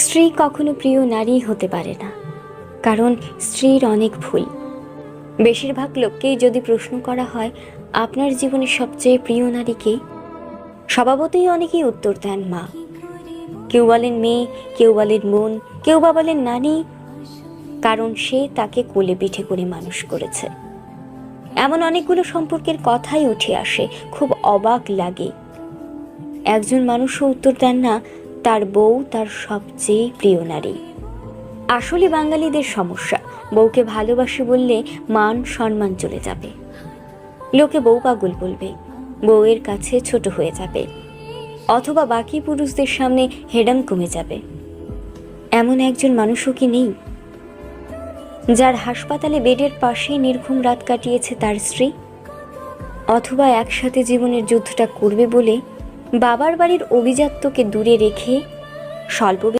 স্ত্রী কখনো প্রিয় নারী হতে পারে না, কারণ স্ত্রীর অনেক ভুল। বেশিরভাগ লোককেই যদি প্রশ্ন করা হয় আপনার জীবনের সবচেয়ে প্রিয় নারী কে, স্বভাবতই অনেকেই উত্তর দেন মা। কেউ বলেন মেয়ে, কেউ বলেন বোন, কেউ বা বলেন নানি, কারণ সে তাকে কোলে পিঠে করে মানুষ করেছে। এমন অনেকগুলো সম্পর্কের কথাই উঠে আসে, খুব অবাক লাগে। একজন মানুষও উত্তর দেন না তার বউ তার সবচেয়ে প্রিয় নারী। আসলে বাঙালিদের সমস্যা, বউকে ভালোবাসি বললে মান সম্মান চলে যাবে, লোকে বউ পাগল বলবে, বউয়ের কাছে ছোট হয়ে যাবে, অথবা বাকি পুরুষদের সামনে হেডাম কমে যাবে। এমন একজন মানুষও কি নেই যার হাসপাতালে বেডের পাশে নির্ঘুম রাত কাটিয়েছে তার স্ত্রী, অথবা একসাথে জীবনের যুদ্ধটা করবে বলে বাবার বাড়ির অভিজাত্যকে দূরে রেখে স্বল্প